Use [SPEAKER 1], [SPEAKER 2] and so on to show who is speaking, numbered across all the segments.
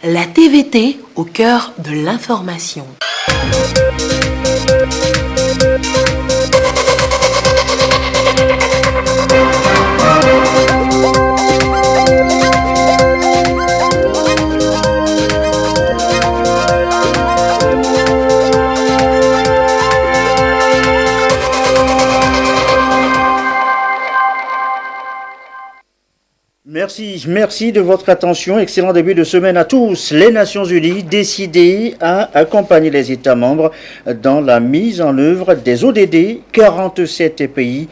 [SPEAKER 1] la TVT au cœur de l'information.
[SPEAKER 2] Merci de votre attention. Excellent début de semaine à tous. Les Nations Unies décidées à accompagner les États membres dans la mise en œuvre des ODD. 47 pays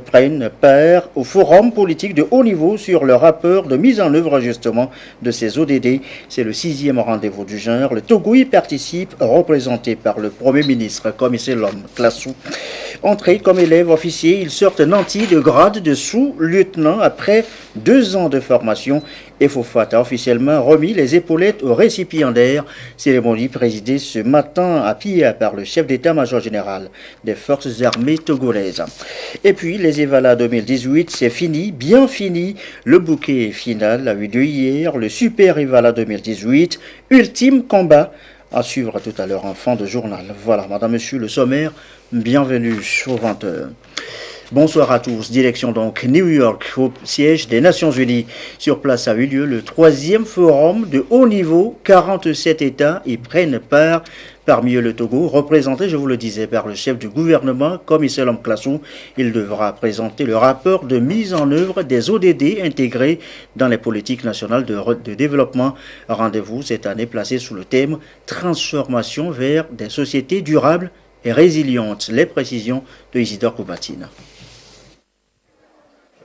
[SPEAKER 2] prennent part au forum politique de haut niveau sur le rapport de mise en œuvre justement de ces ODD. C'est le 6e rendez-vous du genre. Le Togo y participe, représenté par le Premier ministre, comme c'est l'homme Classou. Entrés comme élèves officiers, ils sortent nantis de grade de sous-lieutenant après 2 ans de formation. Et Fofat a officiellement remis les épaulettes aux récipiendaires. Cérémonie présidée ce matin à Pia par le chef d'état-major général des forces armées togolaises. Et puis les EVALA 2018, c'est fini, bien fini. Le bouquet final a eu lieu hier, le Super EVALA 2018, ultime combat. À suivre tout à l'heure en fin de journal. Voilà, madame, monsieur, le sommaire, bienvenue au 20h. Bonsoir à tous. Direction donc New York, au siège des Nations Unies. Sur place a eu lieu le 3e forum de haut niveau. 47 États y prennent part. Parmi eux le Togo, représenté, je vous le disais, par le chef du gouvernement, commissaire Classou. Il devra présenter le rapport de mise en œuvre des ODD intégrés dans les politiques nationales de développement. Rendez-vous cette année placé sous le thème « Transformation vers des sociétés durables et résilientes ». Les précisions de Isidore Koubatine.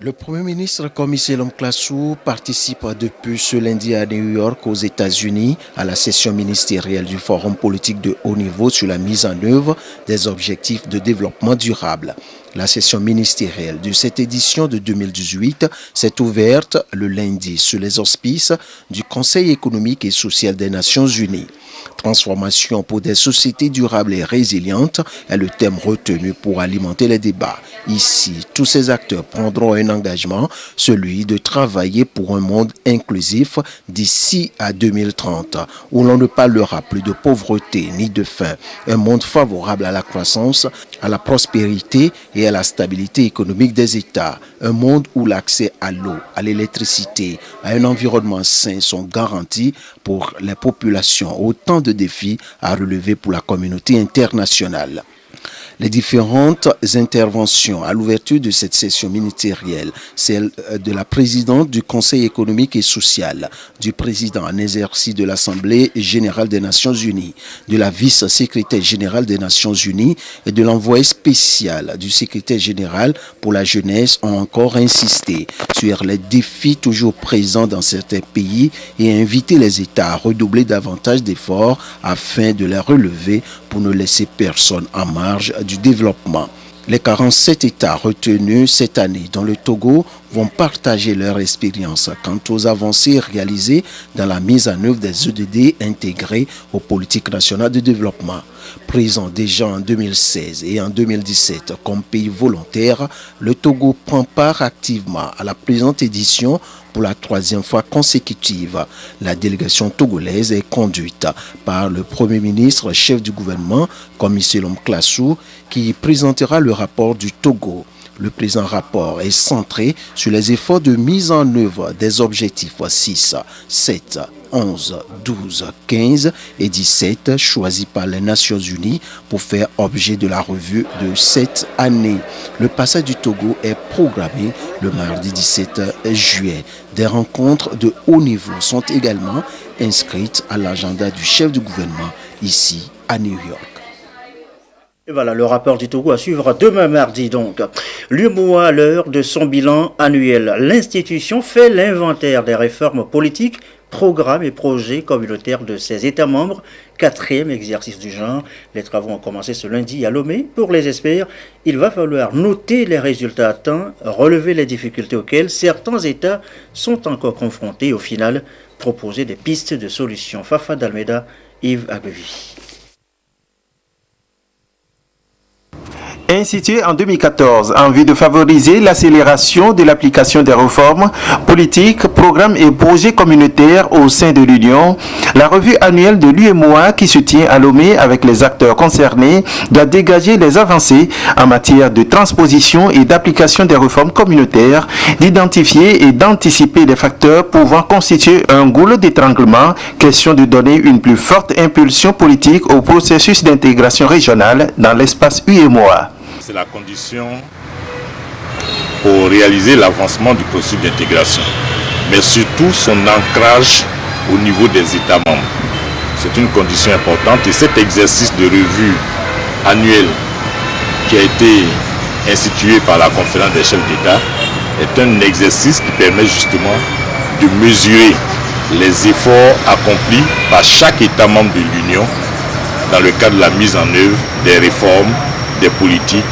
[SPEAKER 3] Le Premier ministre commissaire Classou participe depuis ce lundi à New York aux États-Unis à la session ministérielle du Forum politique de haut niveau sur la mise en œuvre des objectifs de développement durable. La session ministérielle de cette édition de 2018 s'est ouverte le lundi sous les auspices du Conseil économique et social des Nations Unies. Transformation pour des sociétés durables et résilientes est le thème retenu pour alimenter les débats. Ici, tous ces acteurs prendront un engagement, celui de travailler pour un monde inclusif d'ici à 2030, où l'on ne parlera plus de pauvreté ni de faim, un monde favorable à la croissance, à la prospérité et à la stabilité économique des États, un monde où l'accès à l'eau, à l'électricité, à un environnement sain sont garantis pour les populations. Autant de défis à relever pour la communauté internationale. Les différentes interventions à l'ouverture de cette session ministérielle, celle de la présidente du Conseil économique et social, du président en exercice de l'Assemblée générale des Nations Unies, de la vice-secrétaire générale des Nations Unies et de l'envoyé spécial du secrétaire général pour la jeunesse ont encore insisté sur les défis toujours présents dans certains pays et invité les États à redoubler davantage d'efforts afin de les relever pour ne laisser personne en marge du développement. Les 47 États retenus cette année dans le Togo vont partager leur expérience quant aux avancées réalisées dans la mise en œuvre des ODD intégrés aux politiques nationales de développement. Présent déjà en 2016 et en 2017 comme pays volontaire, le Togo prend part activement à la présente édition pour la 3e fois consécutive. La délégation togolaise est conduite par le Premier ministre, chef du gouvernement, commissaire Classou, qui présentera le rapport du Togo. Le présent rapport est centré sur les efforts de mise en œuvre des objectifs 6, 7, 11, 12, 15 et 17 choisis par les Nations Unies pour faire objet de la revue de cette année. Le passage du Togo est programmé le mardi 17 juillet. Des rencontres de haut niveau sont également inscrites à l'agenda du chef du gouvernement ici à New York.
[SPEAKER 2] Et voilà le rapport du Togo à suivre demain mardi donc. L'UEMOA à l'heure de son bilan annuel. L'institution fait l'inventaire des réformes politiques, programmes et projets communautaires de ses États membres. 4e exercice du genre. Les travaux ont commencé ce lundi à Lomé. Pour les experts, il va falloir noter les résultats atteints, relever les difficultés auxquelles certains États sont encore confrontés. Au final, proposer des pistes de solutions. Fafa Dalmeda, Yves Agbevi.
[SPEAKER 3] Instituée en 2014 en vue de favoriser l'accélération de l'application des réformes politiques, programmes et projets communautaires au sein de l'Union, la revue annuelle de l'UEMOA qui se tient à Lomé avec les acteurs concernés doit dégager les avancées en matière de transposition et d'application des réformes communautaires, d'identifier et d'anticiper les facteurs pouvant constituer un goulot d'étranglement, question de donner une plus forte impulsion politique au processus d'intégration régionale dans l'espace UEMOA.
[SPEAKER 4] C'est la condition pour réaliser l'avancement du processus d'intégration, mais surtout son ancrage au niveau des États membres. C'est une condition importante et cet exercice de revue annuelle qui a été institué par la conférence des chefs d'État est un exercice qui permet justement de mesurer les efforts accomplis par chaque État membre de l'Union dans le cadre de la mise en œuvre des réformes, des politiques,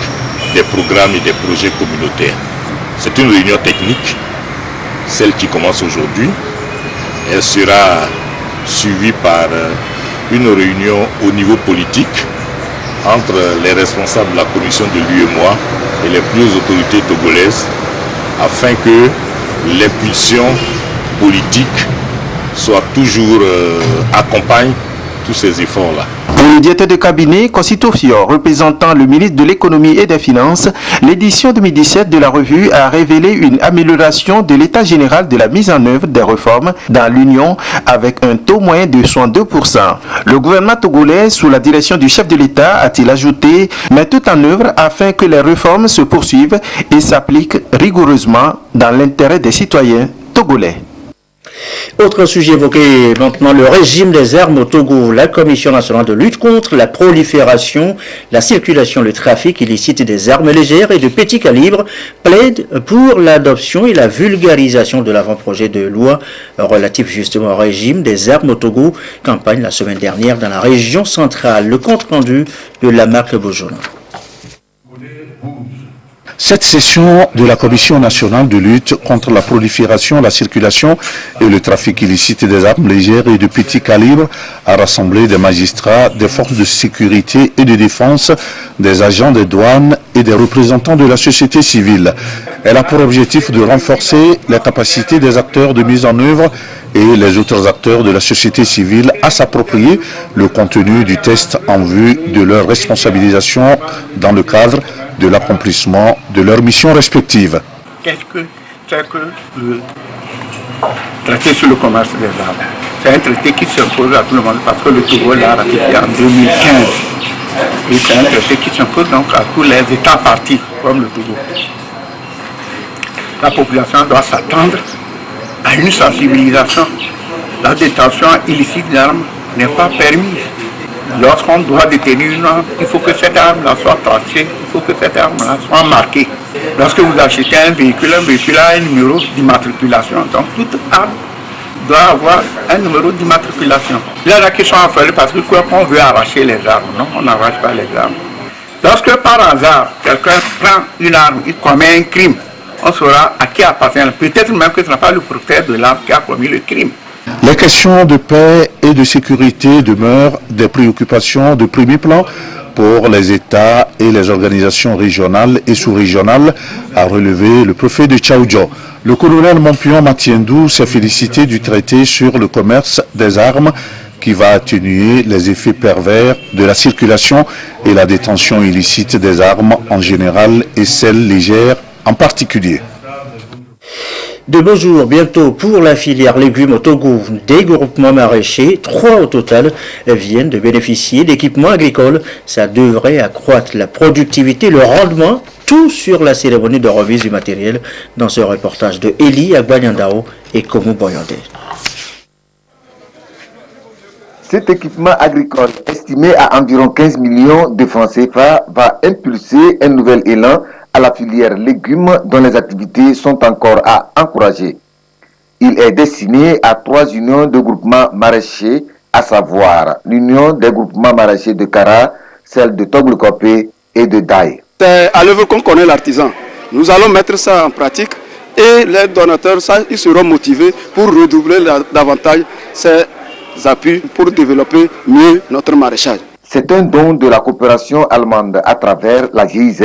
[SPEAKER 4] des programmes et des projets communautaires. C'est une réunion technique, celle qui commence aujourd'hui. Elle sera suivie par une réunion au niveau politique entre les responsables de la commission de l'UEMOA et les plus hautes autorités togolaises afin que l'impulsion politique soit toujours accompagne tous ces efforts-là.
[SPEAKER 3] Pour le directeur de cabinet Kosito Fior, représentant le ministre de l'économie et des finances, l'édition 2017 de la revue a révélé une amélioration de l'état général de la mise en œuvre des réformes dans l'Union avec un taux moyen de 62%. Le gouvernement togolais, sous la direction du chef de l'État, a-t-il ajouté, met tout en œuvre afin que les réformes se poursuivent et s'appliquent rigoureusement dans l'intérêt des citoyens togolais.
[SPEAKER 2] Autre sujet évoqué maintenant, le régime des armes au Togo. La Commission nationale de lutte contre la prolifération, la circulation, le trafic illicite des armes légères et de petit calibre plaide pour l'adoption et la vulgarisation de l'avant-projet de loi relatif justement au régime des armes au Togo. Campagne la semaine dernière dans la région centrale. Le compte rendu de Lamarck Bojola.
[SPEAKER 5] Cette session de la Commission nationale de lutte contre la prolifération, la circulation et le trafic illicite des armes légères et de petit calibre a rassemblé des magistrats, des forces de sécurité et de défense, des agents des douanes et des représentants de la société civile. Elle a pour objectif de renforcer les capacités des acteurs de mise en œuvre et les autres acteurs de la société civile à s'approprier le contenu du test en vue de leur responsabilisation dans le cadre de l'accomplissement de leurs missions respectives.
[SPEAKER 6] Qu'est-ce que le traité sur le commerce des armes? C'est un traité qui s'impose à tout le monde parce que le Togo l'a ratifié en 2015. Et c'est un traité qui s'impose donc à tous les États partis, comme le Togo. La population doit s'attendre à une sensibilisation. La détention illicite d'armes n'est pas permise. Lorsqu'on doit détenir une arme, il faut que cette arme-là soit tracée, il faut que cette arme-là soit marquée. Lorsque vous achetez un véhicule a un numéro d'immatriculation. Donc toute arme doit avoir un numéro d'immatriculation. Il y en a qui sont affolés parce que quoi qu'on veut arracher les armes. Non, on n'arrache pas les armes. Lorsque par hasard, quelqu'un prend une arme, il commet un crime, on saura à qui appartient. Peut-être même que ce n'est pas le propriétaire de l'arme qui a commis le crime.
[SPEAKER 5] Les questions de paix et de sécurité demeurent des préoccupations de premier plan pour les États et les organisations régionales et sous-régionales, a relevé le préfet de Tchaoudjo. Le colonel Mompion Matiendou s'est félicité du traité sur le commerce des armes qui va atténuer les effets pervers de la circulation et la détention illicite des armes en général et celles légères en particulier.
[SPEAKER 2] De beaux jours bientôt pour la filière légumes au Togo. Des groupements maraîchers, 3 au total, viennent de bénéficier d'équipements agricoles. Ça devrait accroître la productivité, le rendement, tout sur la cérémonie de remise du matériel dans ce reportage de Eli Agbanyandao et Komu Boyande.
[SPEAKER 7] Cet équipement agricole, estimé à environ 15 millions de francs CFA, va impulser un nouvel élan à la filière légumes dont les activités sont encore à encourager. Il est destiné à 3 unions de groupements maraîchers, à savoir l'union des groupements maraîchers de Kara, celle de Toglokopé et de Daï.
[SPEAKER 8] C'est à l'œuvre qu'on connaît l'artisan. Nous allons mettre ça en pratique et les donateurs, ils seront motivés pour redoubler davantage ces appuis pour développer mieux notre maraîchage.
[SPEAKER 7] C'est un don de la coopération allemande à travers la GIZ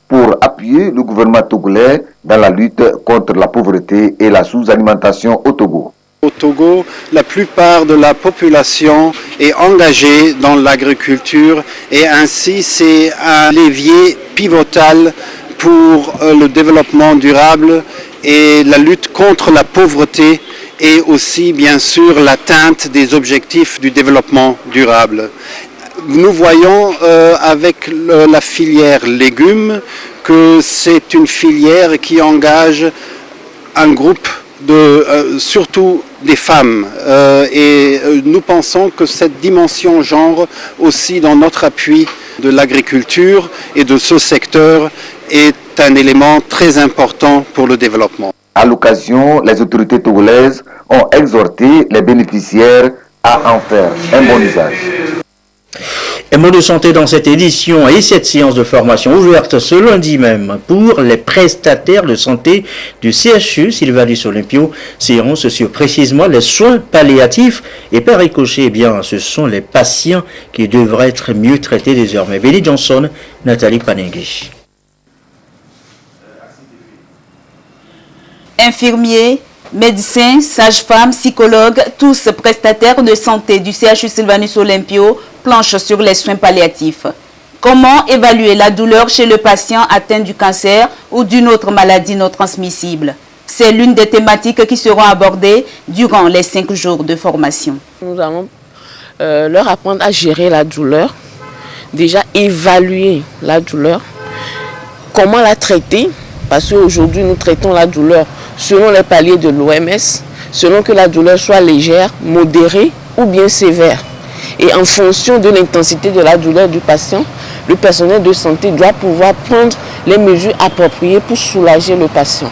[SPEAKER 7] pour appuyer le gouvernement togolais dans la lutte contre la pauvreté et la sous-alimentation au Togo.
[SPEAKER 8] Au Togo, la plupart de la population est engagée dans l'agriculture et ainsi c'est un levier pivotal pour le développement durable et la lutte contre la pauvreté et aussi bien sûr l'atteinte des objectifs du développement durable. Nous voyons avec la filière légumes que c'est une filière qui engage un groupe surtout des femmes et nous pensons que cette dimension genre aussi dans notre appui de l'agriculture et de ce secteur est un élément très important pour le développement.
[SPEAKER 7] À l'occasion, les autorités togolaises ont exhorté les bénéficiaires à en faire un bon usage.
[SPEAKER 2] Un mot de santé dans cette édition et cette séance de formation ouverte ce lundi même pour les prestataires de santé du CHU Sylvanus Olympio. Séance sur précisément les soins palliatifs et par ricochet, eh bien, ce sont les patients qui devraient être mieux traités désormais. Benny Johnson, Nathalie Panengui.
[SPEAKER 9] Infirmiers, médecins, sages-femmes, psychologues, tous prestataires de santé du CHU Sylvanus Olympio planchent sur les soins palliatifs. Comment évaluer la douleur chez le patient atteint du cancer ou d'une autre maladie non transmissible? C'est l'une des thématiques qui seront abordées durant les 5 jours de formation.
[SPEAKER 10] Nous allons leur apprendre à gérer la douleur, déjà évaluer la douleur, comment la traiter, parce qu'aujourd'hui nous traitons la douleur selon les paliers de l'OMS, selon que la douleur soit légère, modérée ou bien sévère. Et en fonction de l'intensité de la douleur du patient, le personnel de santé doit pouvoir prendre les mesures appropriées pour soulager le patient.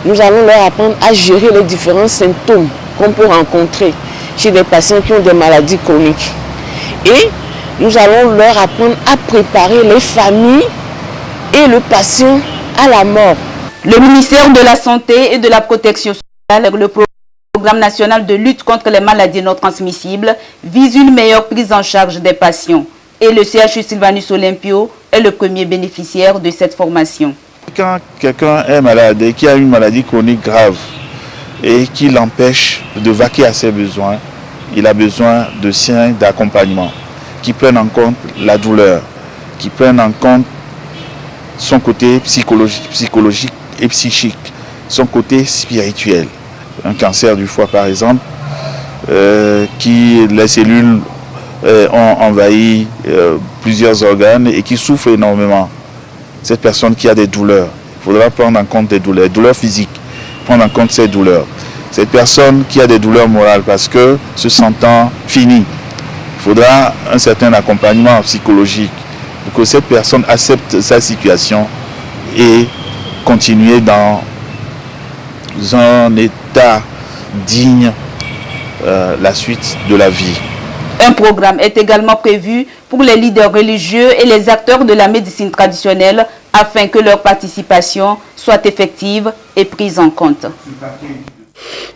[SPEAKER 10] Nous allons leur apprendre à gérer les différents symptômes qu'on peut rencontrer chez des patients qui ont des maladies chroniques. Et nous allons leur apprendre à préparer les familles et le patient à la mort.
[SPEAKER 9] Le ministère de la Santé et de la Protection sociale, le programme national de lutte contre les maladies non transmissibles, vise une meilleure prise en charge des patients. Et le CHU Sylvanus Olympio est le premier bénéficiaire de cette formation.
[SPEAKER 11] Quand quelqu'un est malade et qui a une maladie chronique grave et qui l'empêche de vaquer à ses besoins, il a besoin de soins d'accompagnement qui prennent en compte la douleur, qui prennent en compte son côté psychologique et psychique, son côté spirituel. Un cancer du foie par exemple, qui les cellules ont envahi plusieurs organes et qui souffre énormément. Cette personne qui a des douleurs, il faudra prendre en compte des douleurs physiques, prendre en compte ces douleurs. Cette personne qui a des douleurs morales parce que se sentant fini, il faudra un certain accompagnement psychologique pour que cette personne accepte sa situation et continuer dans un état digne la suite de la vie.
[SPEAKER 9] Un programme est également prévu pour les leaders religieux et les acteurs de la médecine traditionnelle afin que leur participation soit effective et prise en compte.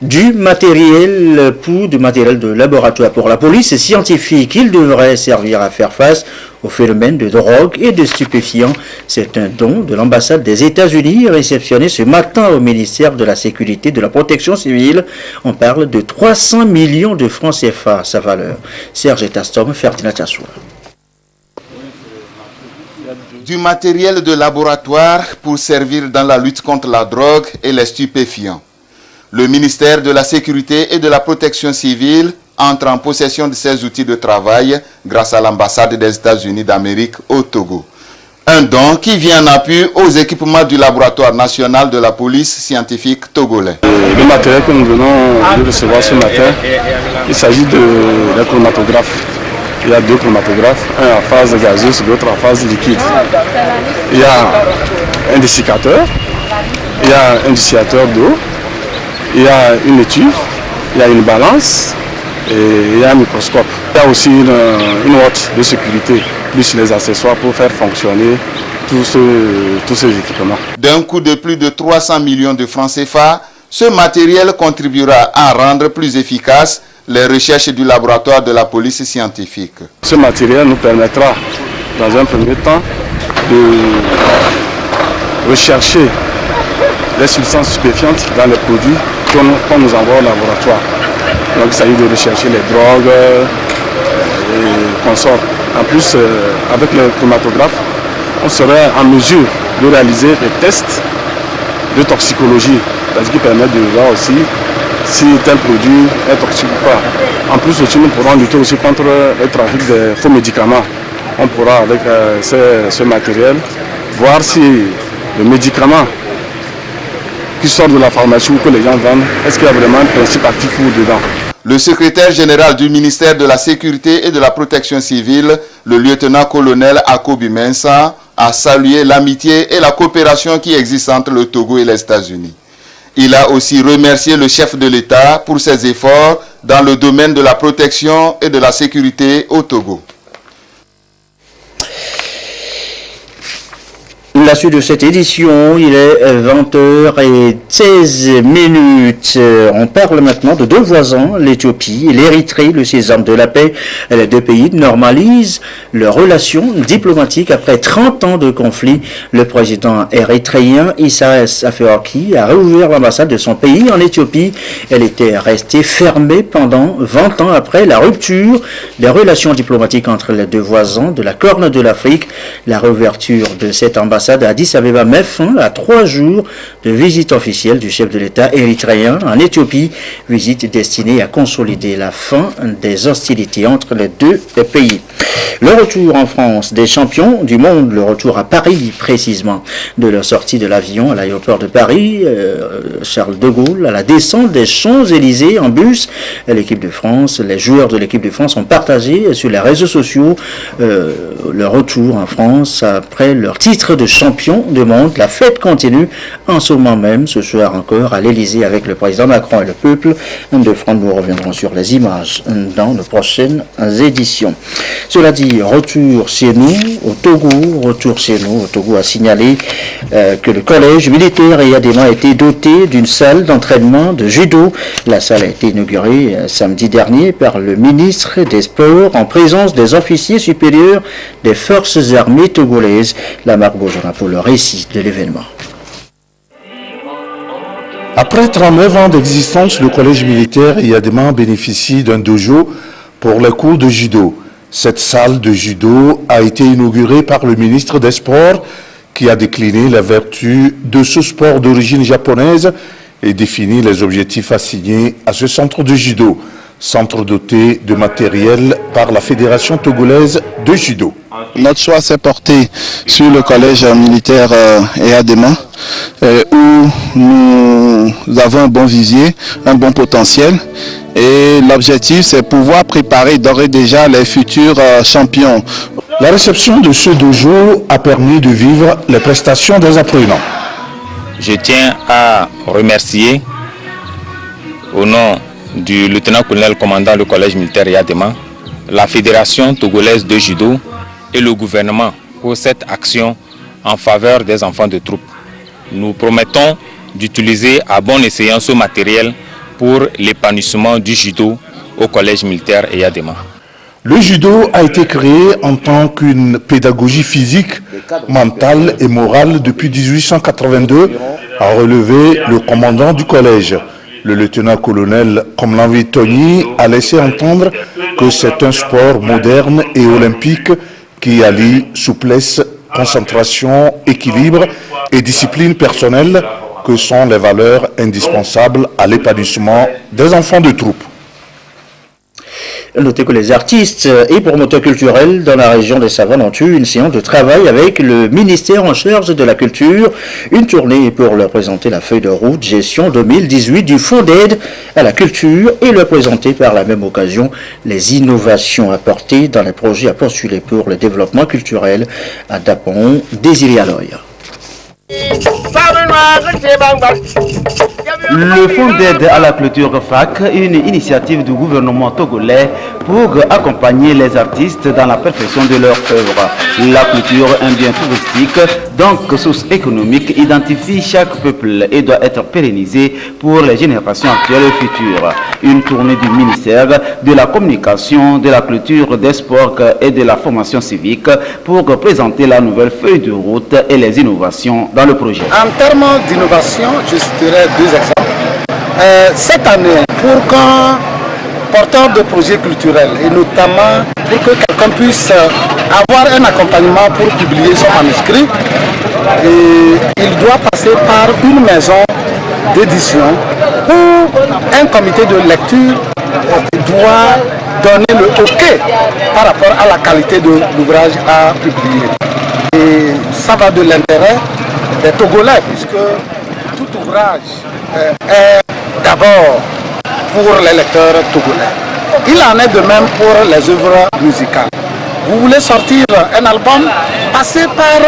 [SPEAKER 2] Du matériel de laboratoire pour la police scientifique. Il devrait servir à faire face au phénomène de drogue et de stupéfiants. C'est un don de l'ambassade des États-Unis réceptionné ce matin au ministère de la Sécurité et de la Protection civile. On parle de 300 millions de francs CFA, sa valeur. Serge Tastom, Ferdinand Tassoua.
[SPEAKER 12] Du matériel de laboratoire pour servir dans la lutte contre la drogue et les stupéfiants. Le ministère de la Sécurité et de la Protection civile entre en possession de ces outils de travail grâce à l'ambassade des États-Unis d'Amérique au Togo. Un don qui vient en appui aux équipements du laboratoire national de la police scientifique togolais.
[SPEAKER 8] Le matériel que nous venons de recevoir ce matin, il s'agit d'un chromatographe. Il y a 2 chromatographes, un en phase gazeuse, l'autre en phase liquide. Il y a un dessiccateur, il y a un distillateur d'eau, il y a une étuve, il y a une balance et il y a un microscope. Il y a aussi une hotte de sécurité, plus les accessoires pour faire fonctionner tous ces équipements.
[SPEAKER 12] D'un coût de plus de 300 millions de francs CFA, ce matériel contribuera à rendre plus efficace les recherches du laboratoire de la police scientifique.
[SPEAKER 13] Ce matériel nous permettra, dans un premier temps, de rechercher les substances stupéfiantes dans les produits qu'on nous envoie au laboratoire. Donc il s'agit de rechercher les drogues et consorts. En plus, avec le chromatographe, on serait en mesure de réaliser des tests de toxicologie, ce qui permet de voir aussi si tel produit est toxique ou pas. En plus aussi, nous pourrons lutter aussi contre le trafic de faux médicaments. On pourra avec ce matériel voir si le médicament qui sort de la pharmacie ou que les gens vendent, est-ce qu'il y a vraiment un principe actif ou dedans.
[SPEAKER 12] Le secrétaire général du ministère de la Sécurité et de la Protection civile, le lieutenant-colonel Akobi Mensa, a salué l'amitié et la coopération qui existent entre le Togo et les États-Unis. Il a aussi remercié le chef de l'État pour ses efforts dans le domaine de la protection et de la sécurité au Togo.
[SPEAKER 2] La suite de cette édition, il est 20h16. On parle maintenant de deux voisins, l'Éthiopie et l'Érythrée. Le sésame de la paix, les deux pays normalisent leurs relations diplomatiques après 30 ans de conflit. Le président érythréen Isaias Afwerki a réouvert l'ambassade de son pays en Éthiopie. Elle était restée fermée pendant 20 ans après la rupture des relations diplomatiques entre les deux voisins de la Corne de l'Afrique. La réouverture de cette ambassade à Addis Abeba met fin à 3 jours de visite officielle du chef de l'État érythréen en Éthiopie, visite destinée à consolider la fin des hostilités entre les deux pays. Le retour en France des champions du monde, le retour à Paris précisément, de leur sortie de l'avion à l'aéroport de Paris, Charles de Gaulle, à la descente des Champs-Élysées en bus, l'équipe de France, les joueurs de l'équipe de France ont partagé sur les réseaux sociaux leur retour en France après leur titre de champion du monde. La fête continue en ce moment même, ce soir encore à l'Élysée avec le président Macron et le peuple de France. Nous reviendrons sur les images dans nos prochaines éditions. Cela dit, retour chez nous au Togo. Retour chez nous au Togo a signalé que le collège militaire Eyadema a été doté d'une salle d'entraînement de judo. La salle a été inaugurée samedi dernier par le ministre des Sports en présence des officiers supérieurs des forces armées togolaises. La marque Bojana pour le récit de l'événement.
[SPEAKER 5] Après 39 ans d'existence, le collège militaire Eyadema bénéficie d'un dojo pour les cours de judo. Cette salle de judo a été inaugurée par le ministre des Sports qui a décliné la vertu de ce sport d'origine japonaise et défini les objectifs assignés à ce centre de judo, centre doté de matériel par la Fédération togolaise de judo.
[SPEAKER 8] Notre choix s'est porté sur le collège militaire Eyadema où nous avons un bon visier, un bon potentiel. Et l'objectif, c'est pouvoir préparer d'ores et déjà les futurs champions.
[SPEAKER 5] La réception de ce dojo a permis de vivre les prestations des apprenants.
[SPEAKER 14] Je tiens à remercier, au nom du lieutenant-colonel commandant le collège militaire Eyadema, la Fédération togolaise de judo et le gouvernement pour cette action en faveur des enfants de troupe. Nous promettons d'utiliser à bon escient ce matériel pour l'épanouissement du judo au collège militaire Eyadema.
[SPEAKER 5] Le judo a été créé en tant qu'une pédagogie physique, mentale et morale depuis 1882, a relevé le commandant du collège. Le lieutenant-colonel Komlanvi Tony a laissé entendre que c'est un sport moderne et olympique qui allie souplesse, concentration, équilibre et discipline personnelle que sont les valeurs indispensables à l'épanouissement des enfants de troupe.
[SPEAKER 2] Notez que les artistes et promoteurs culturels dans la région des Savanes ont eu une séance de travail avec le ministère en charge de la culture, une tournée pour leur présenter la feuille de route gestion 2018 du Fonds d'aide à la culture et leur présenter par la même occasion les innovations apportées dans les projets à postuler pour le développement culturel à Dapon, Désiré Aloy.
[SPEAKER 15] Le Fonds d'aide à la culture FAC, une initiative du gouvernement togolais pour accompagner les artistes dans la perfection de leur œuvre. La culture, un bien touristique donc source économique, identifie chaque peuple et doit être pérennisé pour les générations actuelles et futures. Une tournée du ministère de la Communication, de la Culture, des Sports et de la Formation civique pour présenter la nouvelle feuille de route et les innovations dans le projet.
[SPEAKER 16] En termes d'innovation, je citerai 2 exemples. Cette année, pour qu'un porteur de projets culturels, et notamment pour que quelqu'un puisse avoir un accompagnement pour publier son manuscrit, et il doit passer par une maison d'édition où un comité de lecture doit donner le OK par rapport à la qualité de l'ouvrage à publier. Et ça va de l'intérêt des Togolais, puisque tout ouvrage est d'abord pour les lecteurs togolais. Il en est de même pour les œuvres musicales. Vous voulez sortir un album, passez par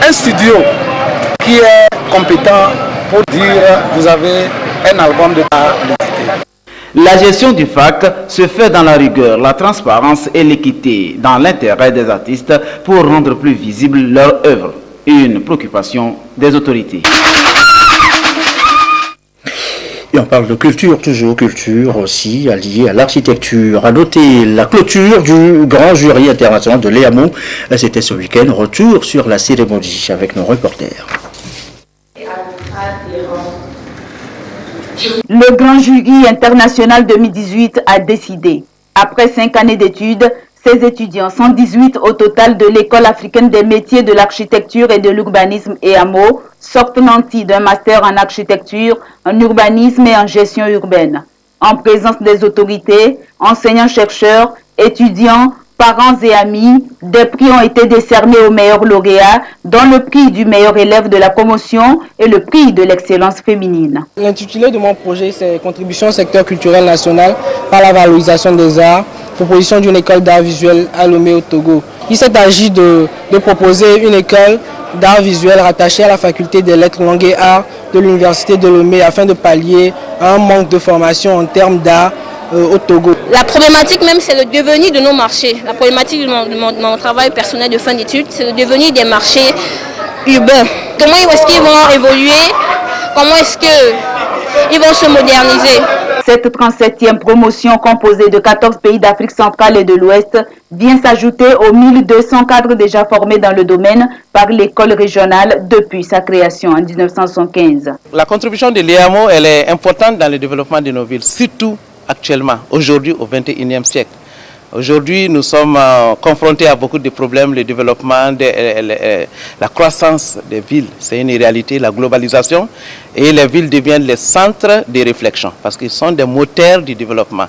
[SPEAKER 16] un studio qui est compétent pour dire vous avez un album de qualité.
[SPEAKER 15] La gestion du FAC se fait dans la rigueur, la transparence et l'équité, dans l'intérêt des artistes pour rendre plus visible leur œuvre. Une préoccupation des autorités.
[SPEAKER 2] Et on parle de culture, toujours culture aussi alliée à l'architecture. À noter la clôture du grand jury international de l'EAMO. C'était ce week-end. Retour sur la cérémonie avec nos reporters.
[SPEAKER 9] Le grand jury international 2018 a décidé, après 5 années d'études, ces étudiants, 118 au total de l'École africaine des métiers de l'architecture et de l'urbanisme EAMO, sortent nantis d'un master en architecture, en urbanisme et en gestion urbaine. En présence des autorités, enseignants-chercheurs, étudiants, parents et amis, des prix ont été décernés aux meilleurs lauréats, dont le prix du meilleur élève de la promotion et le prix de l'excellence féminine.
[SPEAKER 17] L'intitulé de mon projet, c'est « Contribution au secteur culturel national par la valorisation des arts », proposition d'une école d'art visuel à Lomé au Togo. Il s'est agi de proposer une école d'art visuel rattachée à la faculté des lettres, langues et arts de l'université de Lomé afin de pallier un manque de formation en termes d'art au Togo.
[SPEAKER 18] La problématique même, c'est le devenir de nos marchés. La problématique de mon travail personnel de fin d'études, c'est le devenir des marchés urbains. Comment est-ce qu'ils vont évoluer? Comment est-ce qu'ils vont se moderniser?
[SPEAKER 9] Cette 37e promotion composée de 14 pays d'Afrique centrale et de l'Ouest vient s'ajouter aux 1200 cadres déjà formés dans le domaine par l'école régionale depuis sa création en 1975.
[SPEAKER 19] La contribution de l'EAMO, elle est importante dans le développement de nos villes, surtout actuellement, aujourd'hui au XXIe siècle. Aujourd'hui, nous sommes confrontés à beaucoup de problèmes, le développement, la croissance des villes, c'est une réalité, la globalisation, et les villes deviennent les centres de réflexion, parce qu'ils sont des moteurs du développement.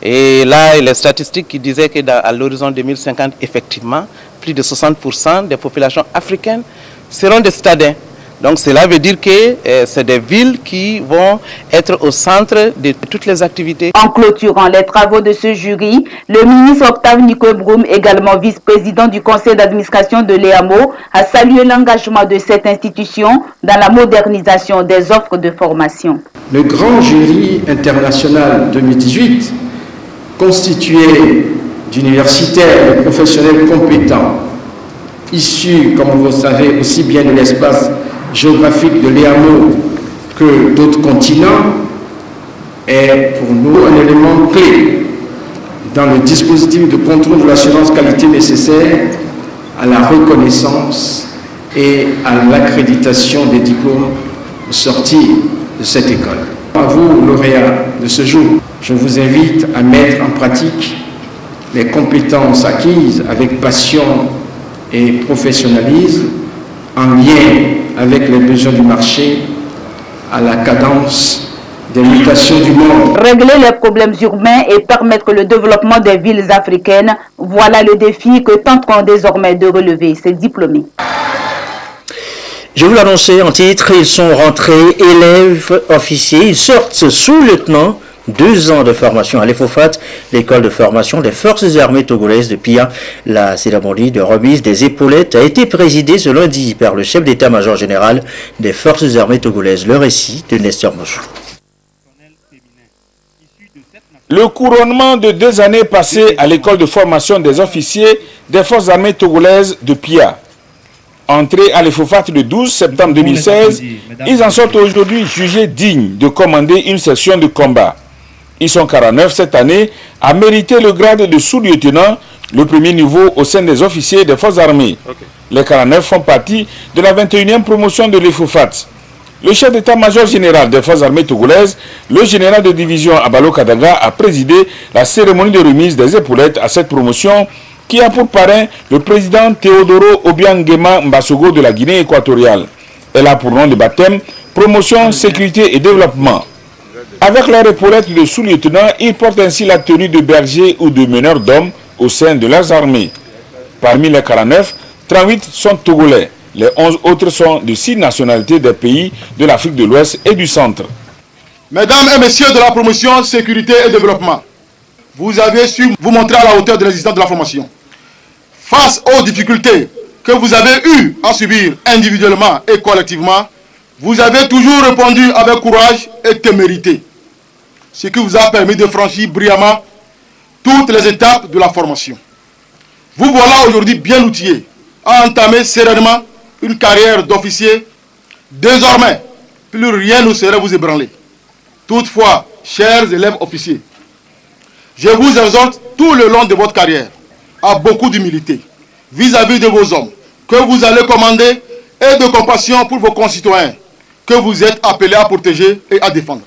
[SPEAKER 19] Et là, les statistiques qui disaient qu'à l'horizon 2050, effectivement, plus de 60% des populations africaines seront des citadins. Donc cela veut dire que c'est des villes qui vont être au centre de toutes les activités.
[SPEAKER 9] En clôturant les travaux de ce jury, le ministre Octave Nicobroum, également vice-président du conseil d'administration de l'EAMO, a salué l'engagement de cette institution dans la modernisation des offres de formation.
[SPEAKER 20] Le grand jury international 2018, constitué d'universitaires et de professionnels compétents, issus, comme vous le savez, aussi bien de l'espace géographique de l'EAMO que d'autres continents, est pour nous un élément clé dans le dispositif de contrôle de l'assurance qualité nécessaire à la reconnaissance et à l'accréditation des diplômes sortis de cette école. À vous, lauréats de ce jour, je vous invite à mettre en pratique les compétences acquises avec passion et professionnalisme en lien avec les besoins du marché à la cadence des mutations du monde.
[SPEAKER 9] Régler les problèmes urbains et permettre le développement des villes africaines, voilà le défi que tenteront désormais de relever ces diplômés.
[SPEAKER 2] Je vous l'annonçais en titre, ils sont rentrés élèves officiers, ils sortent sous-lieutenant. 2 ans de formation à l'EFOFAT, l'école de formation des forces armées togolaises de Pia. La cérémonie de remise des épaulettes a été présidée ce lundi par le chef d'état-major général des forces armées togolaises. Le récit de Nestor Mochou.
[SPEAKER 21] Le couronnement de 2 années passées à l'école de formation des officiers des forces armées togolaises de Pia. Entrés à l'EFOFAT le 12 septembre 2016, ils en sortent aujourd'hui jugés dignes de commander une section de combat. Ils sont 49 cette année à mériter le grade de sous-lieutenant, le premier niveau au sein des officiers des forces armées. Les 49 font partie de la 21e promotion de l'EFOFAT. Le chef d'état-major général des forces armées togolaises, le général de division Abalo Kadaga, a présidé la cérémonie de remise des épaulettes à cette promotion qui a pour parrain le président Théodoro Obiangema Mbasogo de la Guinée équatoriale. Elle a pour nom de baptême Promotion, Sécurité et Développement. Avec leur épaulette de sous-lieutenant, ils portent ainsi la tenue de berger ou de meneur d'hommes au sein de leurs armées. Parmi les 49, 38 sont togolais. Les 11 autres sont de 6 nationalités des pays de l'Afrique de l'Ouest et du Centre.
[SPEAKER 1] Mesdames et messieurs de la promotion, sécurité et développement, vous avez su vous montrer à la hauteur de l'existence de la formation. Face aux difficultés que vous avez eues à subir individuellement et collectivement, vous avez toujours répondu avec courage et témérité, ce qui vous a permis de franchir brillamment toutes les étapes de la formation. Vous voilà aujourd'hui bien outillés à entamer sereinement une carrière d'officier. Désormais, plus rien ne saurait vous ébranler. Toutefois, chers élèves officiers, je vous exhorte tout le long de votre carrière à beaucoup d'humilité vis-à-vis de vos hommes que vous allez commander et de compassion pour vos concitoyens que vous êtes appelés à protéger et à défendre.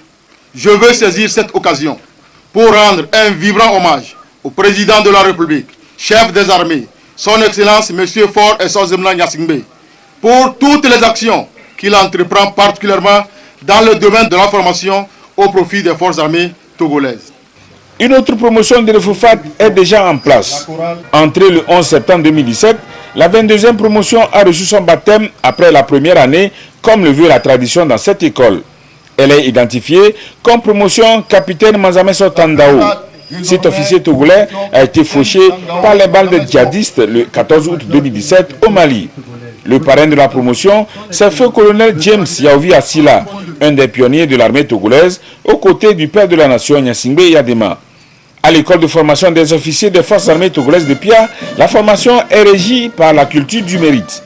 [SPEAKER 1] Je veux saisir cette occasion pour rendre un vibrant hommage au président de la République, chef des armées, son Excellence M. Faure Essozemna Gnassingbé, pour toutes les actions qu'il entreprend particulièrement dans le domaine de la formation au profit des forces armées togolaises.
[SPEAKER 21] Une autre promotion de l'EFOFAT est déjà en place. Entrée le 11 septembre 2017, la 22e promotion a reçu son baptême après la première année, comme le veut la tradition dans cette école. Elle est identifiée comme promotion capitaine Manzameso Tandao. Cet officier togolais a été fauché par les balles de djihadistes le 14 août 2017 au Mali. Le parrain de la promotion, c'est feu colonel James Yaovi Assila, un des pionniers de l'armée togolaise, aux côtés du père de la nation Gnassingbé Yadema. À l'école de formation des officiers des forces armées togolaises de Pia, la formation est régie par la culture du mérite.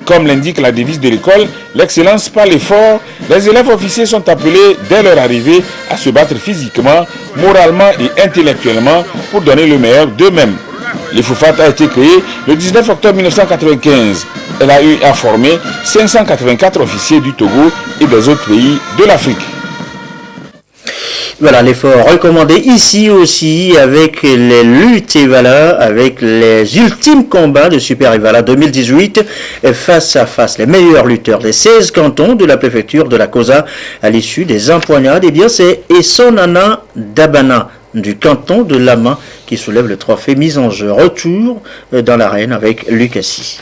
[SPEAKER 21] Comme l'indique la devise de l'école, l'excellence par l'effort, les élèves officiers sont appelés dès leur arrivée à se battre physiquement, moralement et intellectuellement pour donner le meilleur d'eux-mêmes. L'EFOFAT a été créée le 19 octobre 1995. Elle a eu à former 584 officiers du Togo et des autres pays de l'Afrique.
[SPEAKER 2] Voilà l'effort recommandé ici aussi avec les luttes Evala, avec les ultimes combats de Super Evala 2018 face à face. Les meilleurs lutteurs des 16 cantons de la préfecture de la Kosa à l'issue des empoignades. Eh bien c'est Essonana Dabana du canton de Lama qui soulève le trophée mise en jeu. Retour dans l'arène avec Lucassi.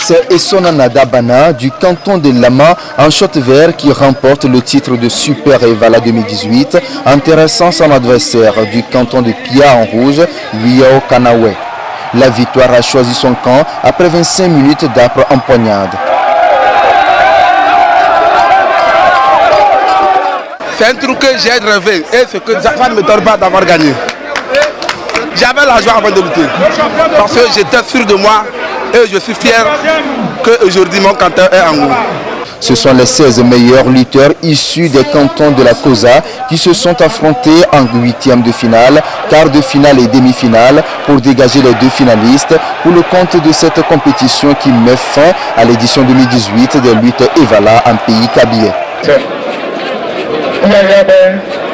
[SPEAKER 22] C'est Essonana Dabana du canton de Lama en shot vert qui remporte le titre de Super Evala 2018, intéressant son adversaire du canton de Pia en rouge, Wiao Kanawe. La victoire a choisi son camp après 25 minutes d'âpre empoignade.
[SPEAKER 23] C'est un truc que j'ai rêvé et ce que ça ne me donne pas d'avoir gagné. J'avais la joie avant de lutter parce que j'étais sûr de moi et je suis fier qu'aujourd'hui mon canton est en haut.
[SPEAKER 22] Ce sont les 16 meilleurs lutteurs issus des cantons de la Kosa qui se sont affrontés en 8e de finale, quart de finale et demi-finale pour dégager les 2 finalistes pour le compte de cette compétition qui met fin à l'édition 2018 des luttes Evala en pays kabyle.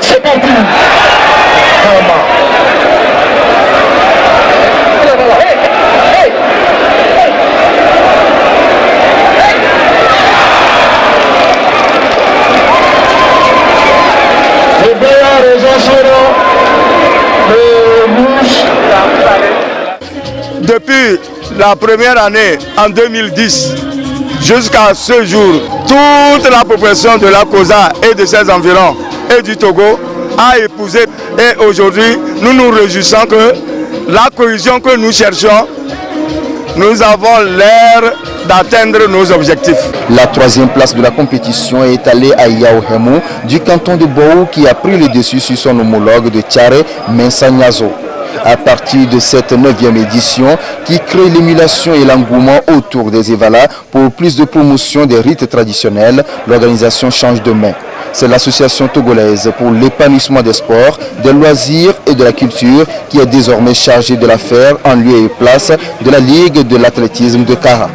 [SPEAKER 24] C'est parti.
[SPEAKER 23] Depuis la première année en 2010 jusqu'à ce jour, toute la population de la Kosa et de ses environs et du Togo a épousé. Et aujourd'hui, nous nous réjouissons que la cohésion que nous cherchons, nous avons l'air d'atteindre nos objectifs.
[SPEAKER 22] La 3e place de la compétition est allée à Yao Hemu du canton de Bou qui a pris le dessus sur son homologue de Tchare, Mensa Nyazo. À partir de cette 9e édition qui crée l'émulation et l'engouement autour des Evala pour plus de promotion des rites traditionnels, l'organisation change de main. C'est l'association togolaise pour l'épanouissement des sports, des loisirs et de la culture qui est désormais chargée de l'affaire en lieu et place de la Ligue de l'athlétisme de Kara.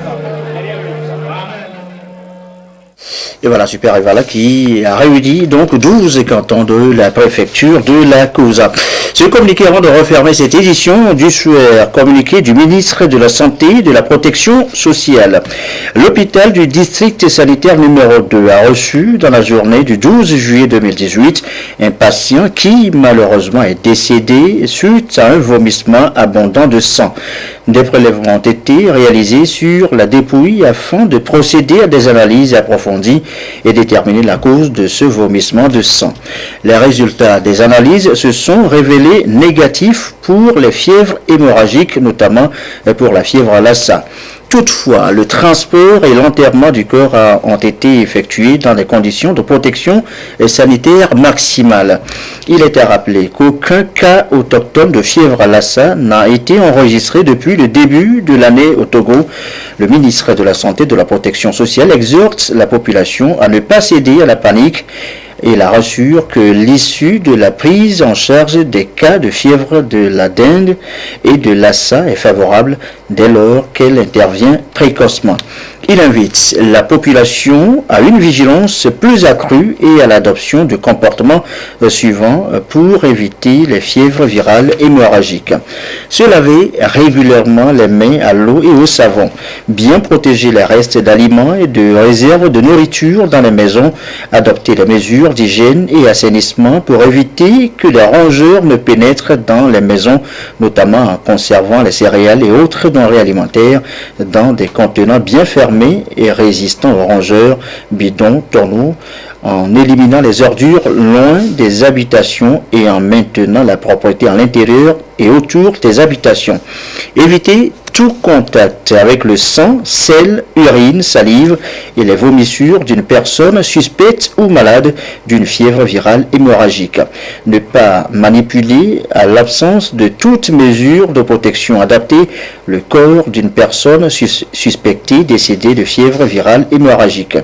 [SPEAKER 2] Et voilà, Super Evala qui a réuni donc 12 cantons de la préfecture de la Kosa. Ce communiqué avant de refermer cette édition du SUER, communiqué du ministre de la Santé et de la Protection sociale. L'hôpital du district sanitaire numéro 2 a reçu dans la journée du 12 juillet 2018 un patient qui malheureusement est décédé suite à un vomissement abondant de sang. Des prélèvements ont été réalisés sur la dépouille afin de procéder à des analyses approfondies et déterminer la cause de ce vomissement de sang. Les résultats des analyses se sont révélés négatifs pour les fièvres hémorragiques, notamment pour la fièvre Lassa. Toutefois, le transport et l'enterrement du corps ont été effectués dans des conditions de protection sanitaire maximale. Il est à rappeler qu'aucun cas autochtone de fièvre Lassa n'a été enregistré depuis le début de l'année au Togo. Le ministre de la Santé et de la Protection sociale exhorte la population à ne pas céder à la panique et la rassure que l'issue de la prise en charge des cas de fièvre de la dengue et de Lassa est favorable dès lors qu'elle intervient précocement. Il invite la population à une vigilance plus accrue et à l'adoption de comportements suivants pour éviter les fièvres virales hémorragiques. Se laver régulièrement les mains à l'eau et au savon. Bien protéger les restes d'aliments et de réserves de nourriture dans les maisons. Adopter les mesures d'hygiène et assainissement pour éviter que les rongeurs ne pénètrent dans les maisons, notamment en conservant les céréales et autres denrées alimentaires dans des contenants bien fermés et résistants aux rongeurs, bidons, tonneaux, en éliminant les ordures loin des habitations et en maintenant la propreté à l'intérieur et autour des habitations. Éviter tout contact avec le sang, sel, urine, salive et les vomissures d'une personne suspecte ou malade d'une fièvre virale hémorragique. Ne pas manipuler à l'absence de toute mesure de protection adaptée le corps d'une personne suspectée décédée de fièvre virale hémorragique.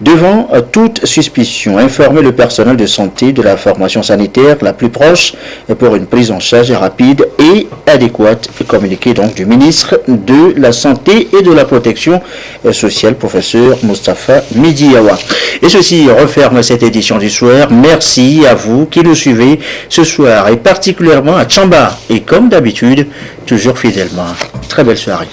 [SPEAKER 2] Devant toute suspicion, informer le personnel de santé de la formation sanitaire la plus proche pour une prise en charge rapide et adéquate, communiqué donc du ministre de la Santé et de la Protection sociale, professeur Moustapha Midiawa. Et ceci referme cette édition du soir. Merci à vous qui nous suivez ce soir et particulièrement à Tchamba. Et comme d'habitude, toujours fidèlement. Très belle soirée.